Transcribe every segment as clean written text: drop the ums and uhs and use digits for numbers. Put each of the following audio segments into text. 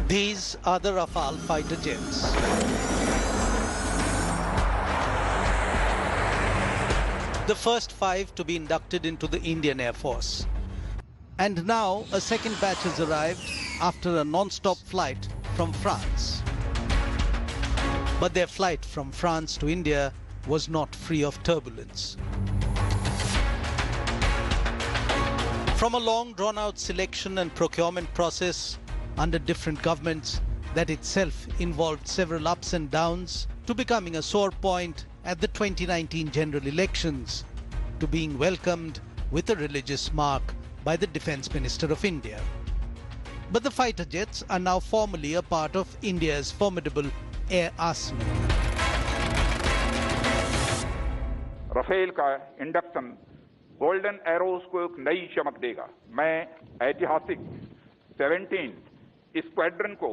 These are the Rafale fighter jets. The first 5 to be inducted into the Indian Air Force. And now a second batch has arrived after a non-stop flight from France. But their flight from France to India was not free of turbulence. From a long drawn-out selection and procurement process under different governments that itself involved several ups and downs, to becoming a sore point at the 2019 general elections, to being welcomed with a religious mark by the Defence Minister of India. But the fighter jets are now formally a part of India's formidable air arsenal. Rafale का induction golden arrows को एक नई चमक देगा। मैं ऐतिहासिक 17 squadron को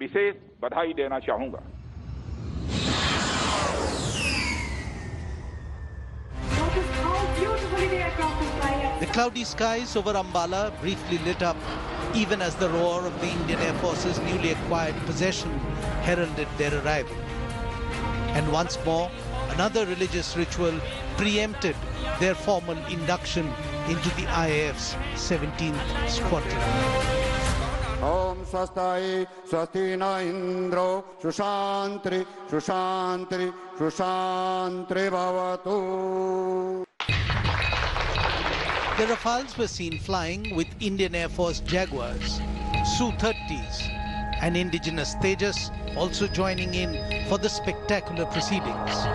विशेष बधाई देना चाहूंगा। The cloudy skies over Ambala briefly lit up even as the roar of the Indian Air Force's newly acquired possession heralded their arrival. And once more, another religious ritual preempted their formal induction into the IAF's 17th Squadron. Om Swastai Swastina Indro Shushantri Shushantri Shushantri Bhavatu. The Rafales were seen flying with Indian Air Force Jaguars, Su-30s and indigenous Tejas also joining in for the spectacular proceedings.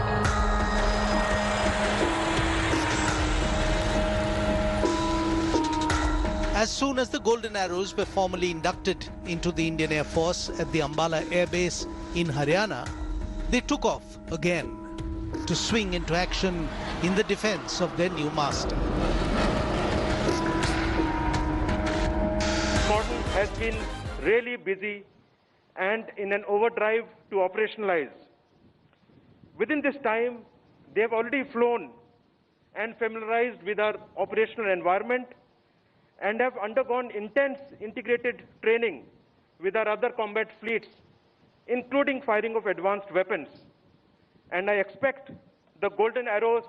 As soon as the Golden Arrows were formally inducted into the Indian Air Force at the Ambala Air Base in Haryana, they took off again to swing into action in the defense of their new master. Model has been really busy and in an overdrive to operationalize. Within this time, they have already flown and familiarized with our operational environment and have undergone intense integrated training with our other combat fleets, including firing of advanced weapons. And I expect the Golden Arrows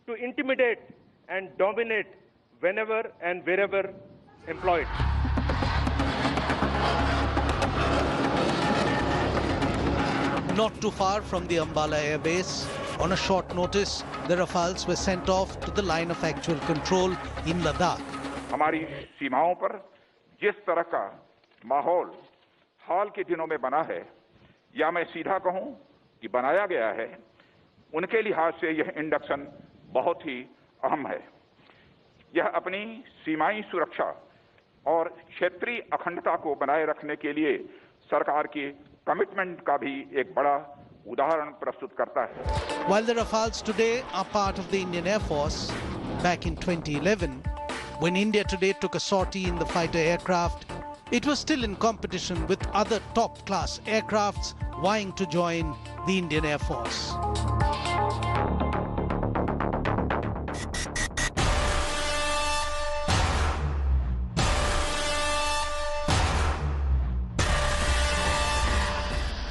to intimidate and dominate whenever and wherever employed. Not too far from the Ambala Air Base, on a short notice, the Rafales were sent off to the line of actual control in Ladakh. हमारी सीमाओं पर जिस तरह का माहौल हाल के दिनों में बना है, या मैं सीधा कहूं कि बनाया गया है, उनके लिहाज से यह इंडक्शन बहुत ही अहम है। यह अपनी सीमाई सुरक्षा और क्षेत्रीय अखंडता को बनाए रखने के लिए सरकार की कमिटमेंट का भी एक बड़ा उदाहरण प्रस्तुत करता है। While the Rafales today are part of the Indian Air Force, back in 2011, when India today took a sortie in the fighter aircraft, it was still in competition with other top-class aircrafts vying to join the Indian Air Force.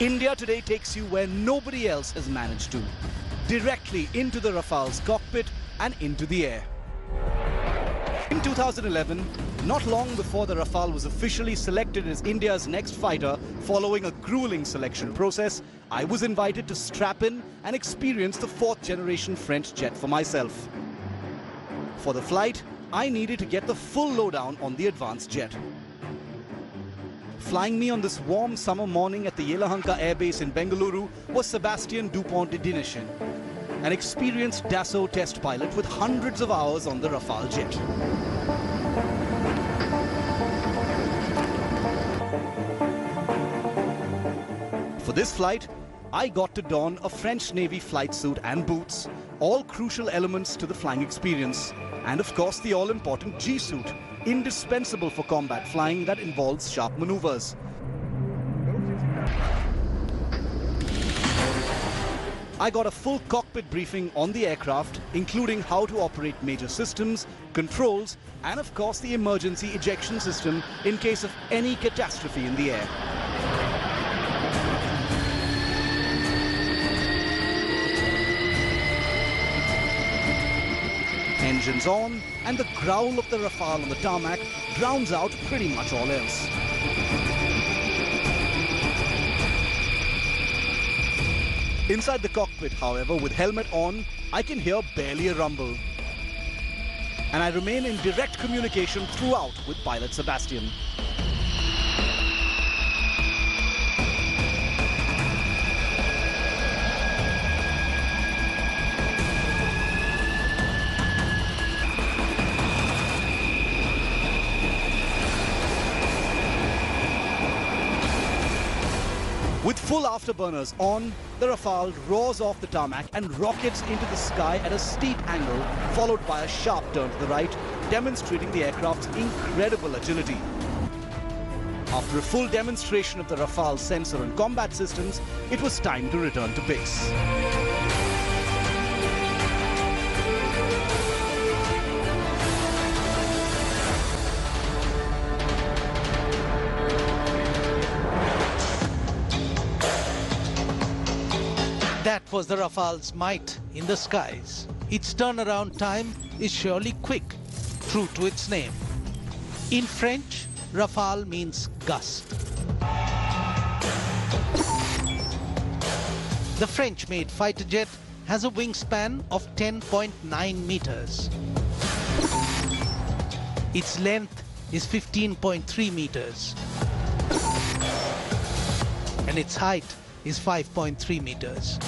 India today takes you where nobody else has managed to, directly into the Rafale's cockpit and into the air. In 2011, not long before the Rafale was officially selected as India's next fighter following a grueling selection process, I was invited to strap in and experience the 4th generation French jet for myself. For the flight, I needed to get the full lowdown on the advanced jet. Flying me on this warm summer morning at the Yelahanka Air Base in Bengaluru was Sebastian Dupont de Dineshin, an experienced Dassault test pilot with hundreds of hours on the Rafale jet. For this flight, I got to don a French Navy flight suit and boots, all crucial elements to the flying experience, and of course the all-important G-suit, indispensable for combat flying that involves sharp maneuvers. I got a full cockpit briefing on the aircraft, including how to operate major systems, controls, and of course the emergency ejection system in case of any catastrophe in the air. Engines on, and the growl of the Rafale on the tarmac drowns out pretty much all else. Inside the cockpit, however, with helmet on, I can hear barely a rumble. And I remain in direct communication throughout with pilot Sebastian. With full afterburners on, the Rafale roars off the tarmac and rockets into the sky at a steep angle, followed by a sharp turn to the right, demonstrating the aircraft's incredible agility. After a full demonstration of the Rafale sensor and combat systems, it was time to return to base. That was the Rafale's might in the skies. Its turnaround time is surely quick, true to its name. In French, Rafale means gust. The French-made fighter jet has a wingspan of 10.9 meters. Its length is 15.3 meters. And its height is 5.3 meters.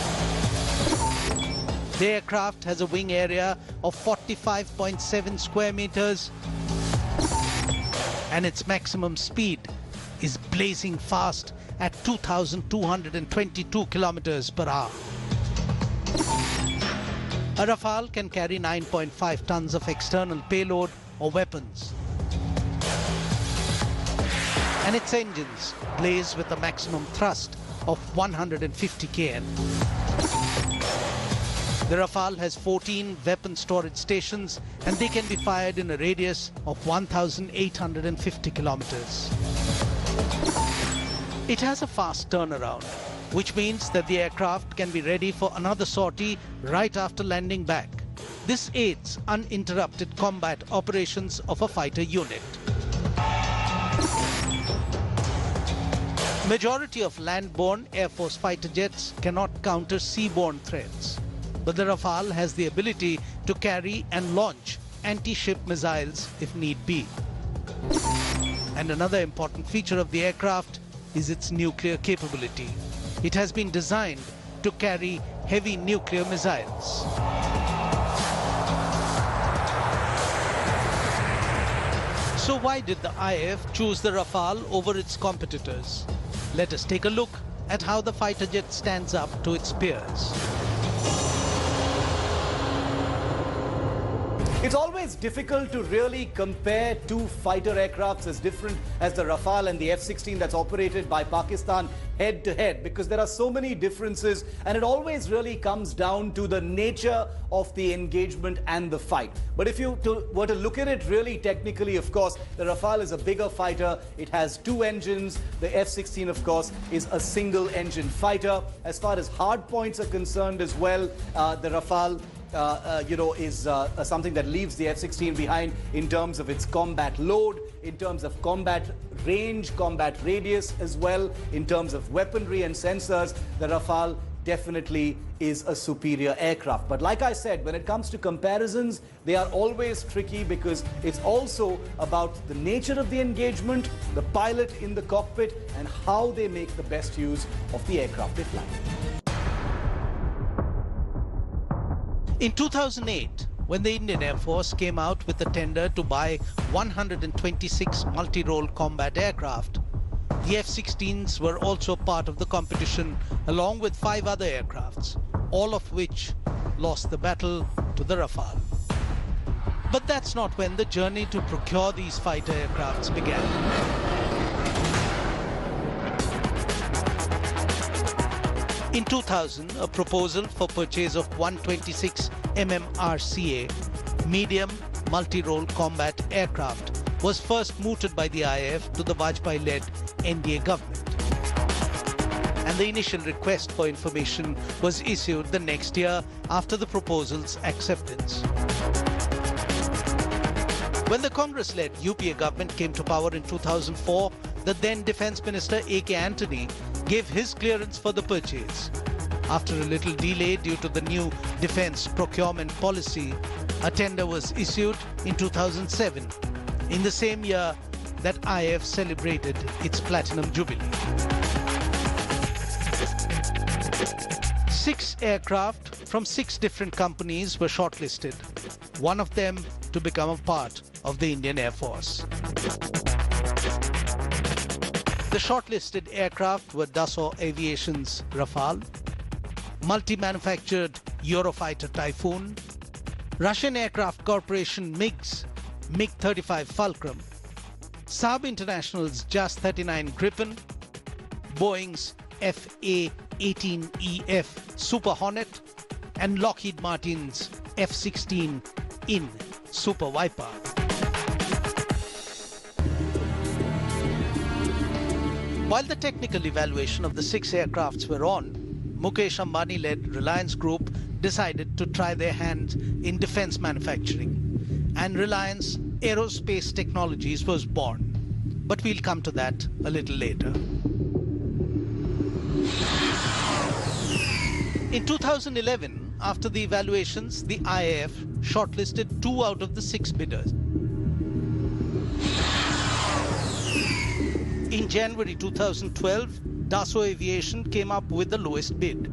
The aircraft has a wing area of 45.7 square meters, and its maximum speed is blazing fast at 2,222 kilometers per hour. A Rafale can carry 9.5 tons of external payload or weapons, and its engines blaze with a maximum thrust of 150 kN. The Rafale has 14 weapon storage stations, and they can be fired in a radius of 1,850 kilometers. It has a fast turnaround, which means that the aircraft can be ready for another sortie right after landing back. This aids uninterrupted combat operations of a fighter unit. Majority of land-borne Air Force fighter jets cannot counter seaborne threats, but the Rafale has the ability to carry and launch anti-ship missiles if need be. And another important feature of the aircraft is its nuclear capability. It has been designed to carry heavy nuclear missiles. So why did the IAF choose the Rafale over its competitors? Let us take a look at how the fighter jet stands up to its peers. It's always difficult to really compare two fighter aircrafts as different as the Rafale and the F-16 that's operated by Pakistan head to head, because there are so many differences, and it always really comes down to the nature of the engagement and the fight. But if you were to look at it really technically, of course, the Rafale is a bigger fighter. It has two engines. The F-16, of course, is a single engine fighter. As far as hard points are concerned as well, the Rafale is something that leaves the F-16 behind in terms of its combat load, in terms of combat range, combat radius as well, in terms of weaponry and sensors. The Rafale definitely is a superior aircraft. But like I said, when it comes to comparisons, they are always tricky, because it's also about the nature of the engagement, the pilot in the cockpit, and how they make the best use of the aircraft they fly. In 2008, when the Indian Air Force came out with a tender to buy 126 multi-role combat aircraft, the F-16s were also part of the competition, along with 5 other aircrafts, all of which lost the battle to the Rafale. But that's not when the journey to procure these fighter aircrafts began. In 2000, a proposal for purchase of 126 MMRCA, medium multi-role combat aircraft, was first mooted by the IAF to the Vajpayee-led NDA government. And the initial request for information was issued the next year after the proposal's acceptance. When the Congress-led UPA government came to power in 2004, the then Defence Minister A.K. Antony gave his clearance for the purchase. After a little delay due to the new defence procurement policy, a tender was issued in 2007, in the same year that IAF celebrated its Platinum Jubilee. 6 aircraft from 6 different companies were shortlisted, one of them to become a part of the Indian Air Force. The shortlisted aircraft were Dassault Aviation's Rafale, multi-manufactured EUROFIGHTER Typhoon, Russian Aircraft Corporation MiG's MiG-35 Fulcrum, Saab International's JAS 39 Gripen, Boeing's FA-18EF Super Hornet, and Lockheed Martin's F-16 IN Super Viper. While the technical evaluation of the 6 aircrafts were on, Mukesh Ambani-led Reliance Group decided to try their hand in defence manufacturing, and Reliance Aerospace Technologies was born. But we'll come to that a little later. In 2011, after the evaluations, the IAF shortlisted 2 out of the 6 bidders. In January 2012, Dassault Aviation came up with the lowest bid.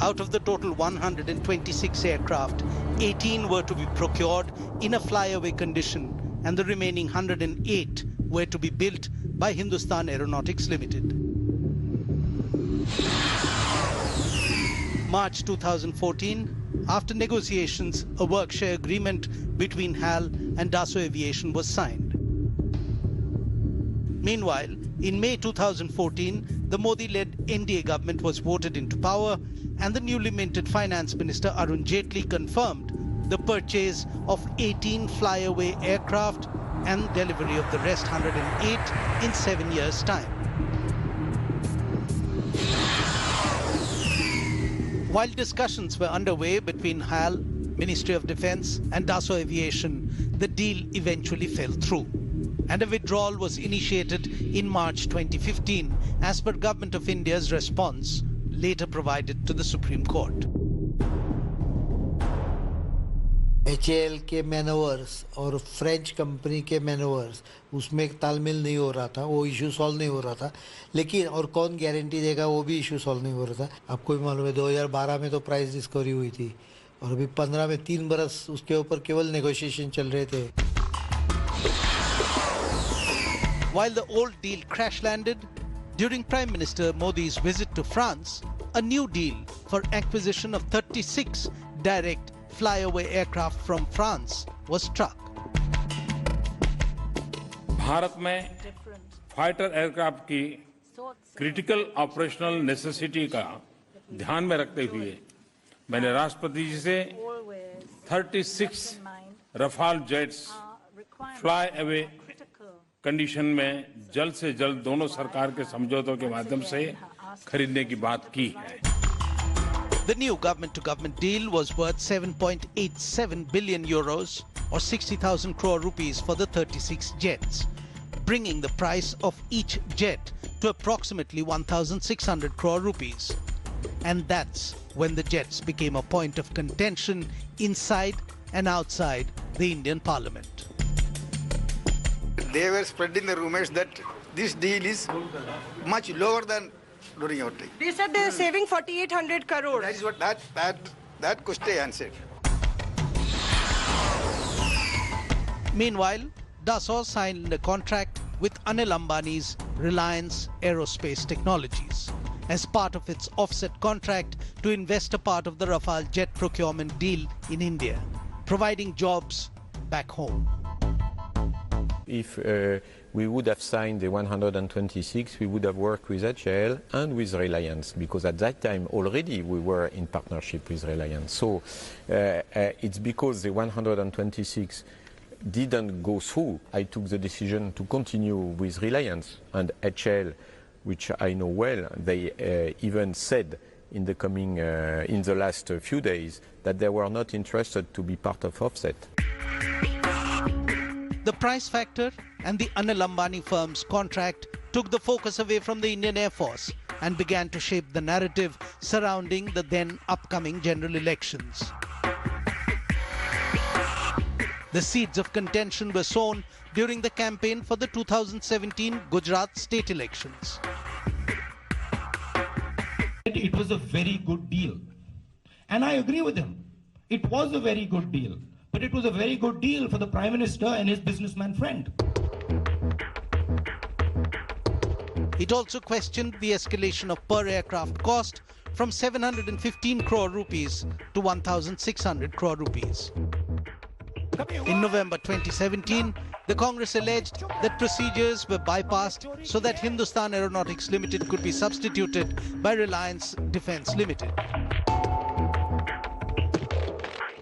Out of the total 126 aircraft, 18 were to be procured in a flyaway condition, and the remaining 108 were to be built by Hindustan Aeronautics Limited. March 2014, after negotiations, a work-share agreement between HAL and Dassault Aviation was signed. Meanwhile, in May 2014, the Modi-led NDA government was voted into power, and the newly minted Finance Minister Arun Jaitley confirmed the purchase of 18 flyaway aircraft and delivery of the rest 108 in 7 years' time. While discussions were underway between HAL, Ministry of Defence and Dassault Aviation, the deal eventually fell through, and a withdrawal was initiated in March 2015 as per Government of India's response later provided to the Supreme Court. HAL के मैनोवर्स और French company के मैनोवर्स उसमें एक तालमेल नहीं हो रहा था, वो इशू सॉल्व नहीं हो रहा था, लेकिन और कौन गारंटी देगा वो भी इशू सॉल्व नहीं हो रहा था। आपको भी मालूम है 2012 में तो प्राइस डिस्कवरी हुई थी और अभी 15 में 3 बरस उसके ऊपर केवल नेगोशिएशन चल रहे थे। While the old deal crash landed, during Prime Minister Modi's visit to France, a new deal for acquisition of 36 direct flyaway aircraft from France was struck. Bharat में फाइटर एयरक्राफ्ट की क्रिटिकल ऑपरेशनल नेसेसिटी का ध्यान में रखते हुए मैंने राष्ट्रपति जी से 36 Rafale jets fly away condition में जल्द से जल्द दोनों सरकार के समझौतों के माध्यम से खरीदने की बात की है। The new government-to-government deal was worth 7.87 billion euros or 60,000 crore rupees for the 36 jets, bringing the price of each jet to approximately 1,600 crore rupees. And that's when the jets became a point of contention inside and outside the Indian Parliament. They were spreading the rumors that this deal is much lower than during your time. They said they are saving 4,800 crores. That is what that question answered. Meanwhile, Dassault signed a contract with Anil Ambani's Reliance Aerospace Technologies as part of its offset contract to invest a part of the Rafale jet procurement deal in India, providing jobs back home. If we would have signed the 126, we would have worked with HAL and with Reliance, because at that time already we were in partnership with Reliance. So it's because the 126 didn't go through, I took the decision to continue with Reliance. And HAL, which I know well, they even said in the last few days that they were not interested to be part of offset. The price factor and the Anil Ambani firm's contract took the focus away from the Indian Air Force and began to shape the narrative surrounding the then upcoming general elections. The seeds of contention were sown during the campaign for the 2017 Gujarat state elections. It was a very good deal. And I agree with him. It was a very good deal. But it was a very good deal for the Prime Minister and his businessman friend. It also questioned the escalation of per aircraft cost from 715 crore rupees to 1,600 crore rupees. In November 2017, the Congress alleged that procedures were bypassed so that Hindustan Aeronautics Limited could be substituted by Reliance Defence Limited.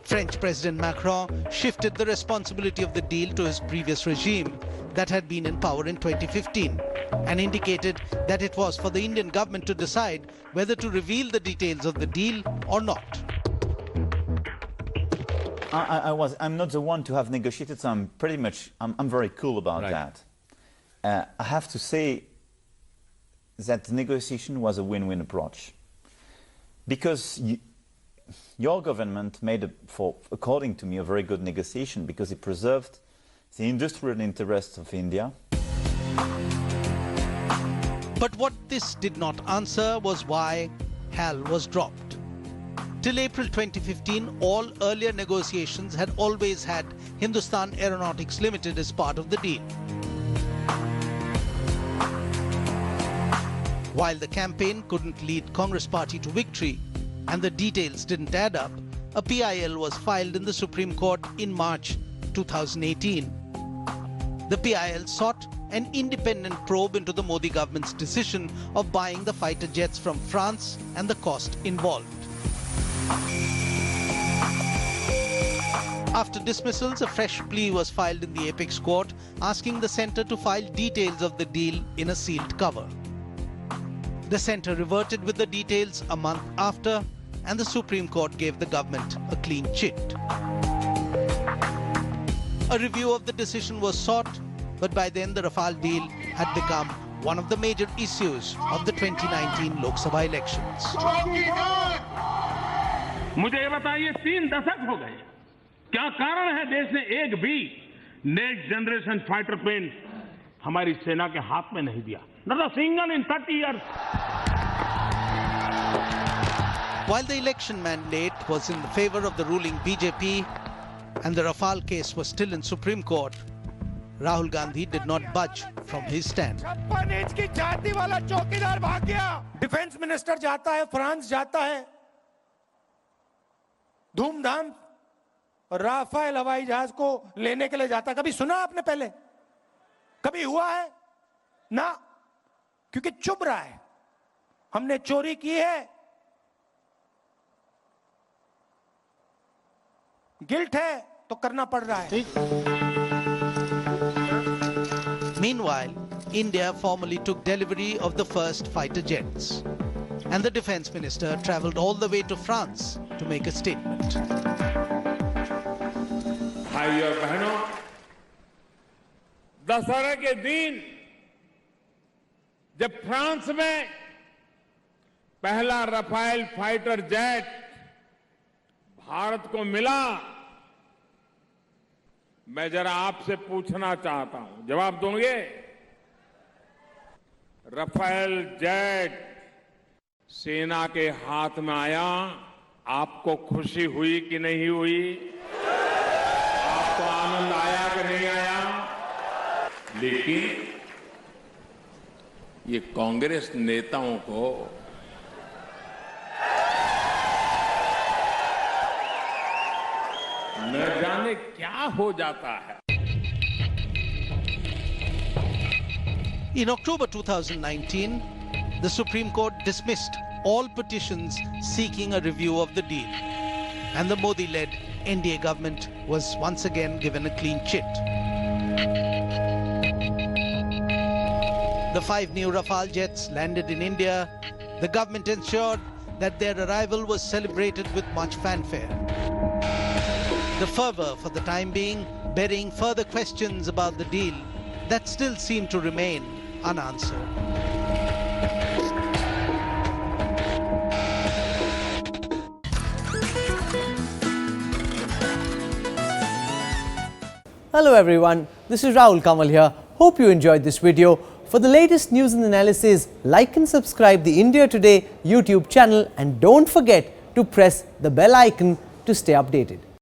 French President Macron shifted the responsibility of the deal to his previous regime that had been in power in 2015 and indicated that it was for the Indian government to decide whether to reveal the details of the deal or not. I'm not the one to have negotiated, so I'm very cool about that. I have to say that the negotiation was a win-win approach, because your government made, according to me, a very good negotiation, because it preserved the industrial interests of India. But what this did not answer was why HAL was dropped. Till April 2015, all earlier negotiations had always had Hindustan Aeronautics Limited as part of the deal. While the campaign couldn't lead Congress Party to victory and the details didn't add up, a PIL was filed in the Supreme Court in March 2018. The PIL sought an independent probe into the Modi government's decision of buying the fighter jets from France and the cost involved. After dismissals, a fresh plea was filed in the Apex Court asking the centre to file details of the deal in a sealed cover. The centre reverted with the details a month after, and the Supreme Court gave the government a clean chit. A review of the decision was sought, but by then the Rafale deal had become one of the major issues of the 2019 Lok Sabha elections. मुझे ये बताइए 3 दशक हो गए, क्या कारण है देश ने एक भी नेक्स्ट जनरेशन फाइटर प्लेन हमारी सेना के हाथ में नहीं दिया? Not a single in 30 years. While the election mandate was in the favor of the ruling BJP and the Rafale case was still in Supreme Court, Rahul Gandhi did not budge from his stand. 56 inch की छाती वाला चौकीदार भाग गया। Defence minister जाता है, France जाता है, धूमधाम राफेल हवाई जहाज को लेने के लिए जाता। कभी सुना आपने पहले? कभी हुआ है? ना, क्योंकि चुप रहा है। हमने चोरी की है, गिल्ट है तो करना पड़ रहा है। Meanwhile, India formally took delivery of the first fighter jets, and the defense minister travelled all the way to France to make a statement. भाइयों और बहनों, दशहरा के दिन जब फ्रांस में पहला राफेल फाइटर जेट भारत को मिला, मैं जरा आपसे पूछना चाहता हूं, जवाब दोगे? राफेल जेट सेना के हाथ में आया, आपको खुशी हुई कि नहीं हुई? आपको आनंद आया कि नहीं आया? लेकिन ये कांग्रेस नेताओं को न जाने क्या हो जाता है। In October 2019, the Supreme Court dismissed all petitions seeking a review of the deal, and the Modi-led NDA government was once again given a clean chit. The 5 new Rafale jets landed in India. The government ensured that their arrival was celebrated with much fanfare. The fervor for the time being burying further questions about the deal that still seem to remain unanswered. Hello everyone, this is Rahul Kamal here. Hope you enjoyed this video. For the latest news and analysis, like and subscribe the India Today YouTube channel and don't forget to press the bell icon to stay updated.